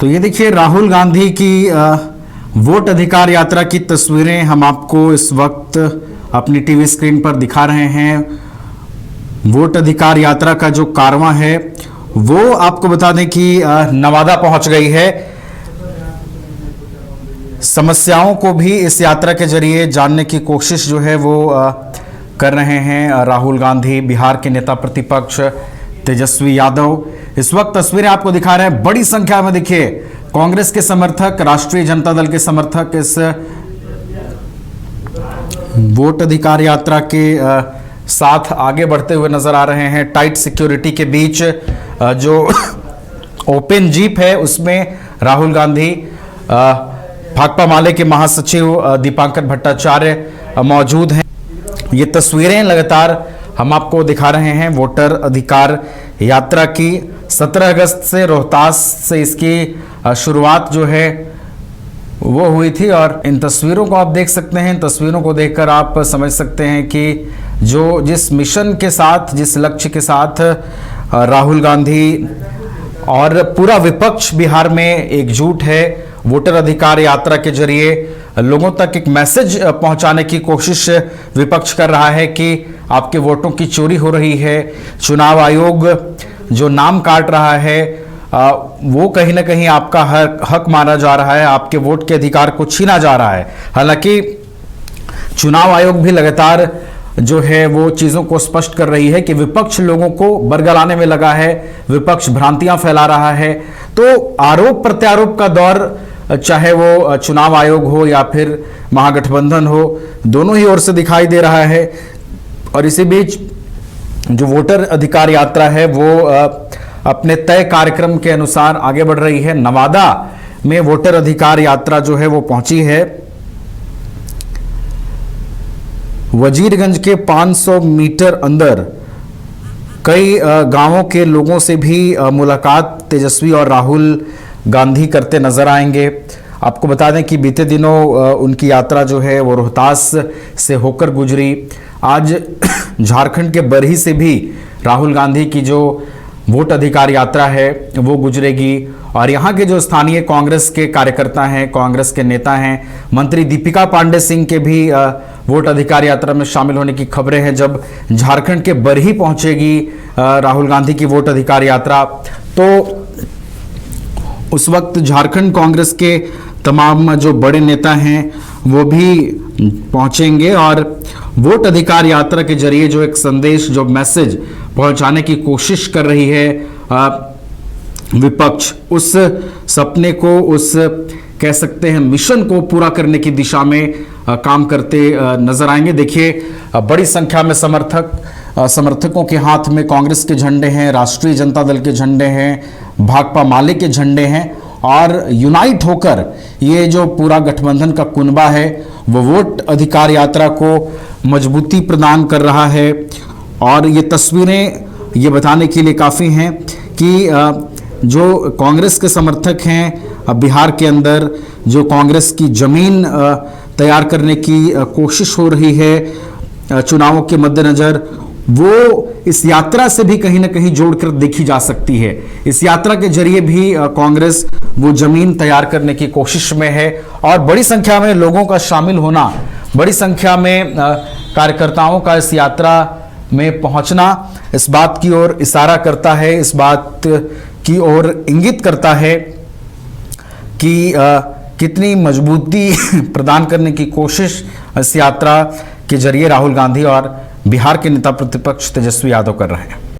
तो ये देखिए राहुल गांधी की वोट अधिकार यात्रा की तस्वीरें हम आपको इस वक्त अपनी टीवी स्क्रीन पर दिखा रहे हैं। वोट अधिकार यात्रा का जो कारवां है वो आपको बता दें कि नवादा पहुंच गई है। समस्याओं को भी इस यात्रा के जरिए जानने की कोशिश जो है वो कर रहे हैं राहुल गांधी। बिहार के नेता प्रतिपक्ष तेजस्वी यादव इस वक्त तस्वीरें आपको दिखा रहे हैं। बड़ी संख्या में देखिए कांग्रेस के समर्थक, राष्ट्रीय जनता दल के समर्थक इस वोट अधिकार यात्रा के साथ आगे बढ़ते हुए नजर आ रहे हैं। टाइट सिक्योरिटी के बीच जो ओपन जीप है उसमें राहुल गांधी, भाकपा माले के महासचिव दीपांकर भट्टाचार्य मौजूद हैं। ये तस्वीरें लगातार हम आपको दिखा रहे हैं वोटर अधिकार यात्रा की। 17 अगस्त से रोहतास से इसकी शुरुआत जो है वो हुई थी और इन तस्वीरों को आप देख सकते हैं। तस्वीरों को देखकर आप समझ सकते हैं कि जिस मिशन के साथ, जिस लक्ष्य के साथ राहुल गांधी और पूरा विपक्ष बिहार में एकजुट है, वोटर अधिकार यात्रा के जरिए लोगों तक एक मैसेज पहुंचाने की कोशिश विपक्ष कर रहा है कि आपके वोटों की चोरी हो रही है। चुनाव आयोग जो नाम काट रहा है वो कहीं ना कहीं आपका हक माना जा रहा है, आपके वोट के अधिकार को छीना जा रहा है। हालांकि चुनाव आयोग भी लगातार जो है वो चीजों को स्पष्ट कर रही है कि विपक्ष लोगों को बरगलाने में लगा है, विपक्ष भ्रांतियां फैला रहा है। तो आरोप प्रत्यारोप का दौर, चाहे वो चुनाव आयोग हो या फिर महागठबंधन हो, दोनों ही ओर से दिखाई दे रहा है। और इसी बीच जो वोटर अधिकार यात्रा है वो अपने तय कार्यक्रम के अनुसार आगे बढ़ रही है। नवादा में वोटर अधिकार यात्रा जो है वो पहुंची है। वजीरगंज के 500 मीटर अंदर कई गांवों के लोगों से भी मुलाकात तेजस्वी और राहुल गांधी करते नजर आएंगे। आपको बता दें कि बीते दिनों उनकी यात्रा जो है वो रोहतास से होकर गुजरी। आज झारखंड के बरही से भी राहुल गांधी की जो वोट अधिकार यात्रा है वो गुजरेगी। और यहाँ के जो स्थानीय कांग्रेस के कार्यकर्ता हैं, कांग्रेस के नेता हैं, मंत्री दीपिका पांडे सिंह के भी वोट अधिकार यात्रा में शामिल होने की खबरें हैं। जब झारखंड के बरही पहुंचेगी राहुल गांधी की वोट अधिकार यात्रा, तो उस वक्त झारखंड कांग्रेस के तमाम जो बड़े नेता हैं वो भी पहुंचेंगे और वोट अधिकार यात्रा के जरिए जो एक संदेश, जो मैसेज पहुंचाने की कोशिश कर रही है विपक्ष, उस सपने को, उस कह सकते हैं मिशन को पूरा करने की दिशा में काम करते नजर आएंगे। देखिए बड़ी संख्या में समर्थकों के हाथ में कांग्रेस के झंडे हैं, राष्ट्रीय जनता दल के झंडे हैं, भाकपा माले के झंडे हैं और यूनाइट होकर ये जो पूरा गठबंधन का कुनबा है वो वोट अधिकार यात्रा को मजबूती प्रदान कर रहा है। और ये तस्वीरें ये बताने के लिए काफ़ी हैं कि जो कांग्रेस के समर्थक हैं बिहार के अंदर, जो कांग्रेस की जमीन तैयार करने की कोशिश हो रही है चुनावों के मद्देनजर, वो इस यात्रा से भी कहीं ना कहीं जोड़कर देखी जा सकती है। इस यात्रा के जरिए भी कांग्रेस वो जमीन तैयार करने की कोशिश में है और बड़ी संख्या में लोगों का शामिल होना, बड़ी संख्या में कार्यकर्ताओं का इस यात्रा में पहुंचना इस बात की ओर इशारा करता है, इस बात की ओर इंगित करता है कि कितनी मजबूती प्रदान करने की कोशिश इस यात्रा के जरिए राहुल गांधी और बिहार के नेता प्रतिपक्ष तेजस्वी यादव कर रहे हैं।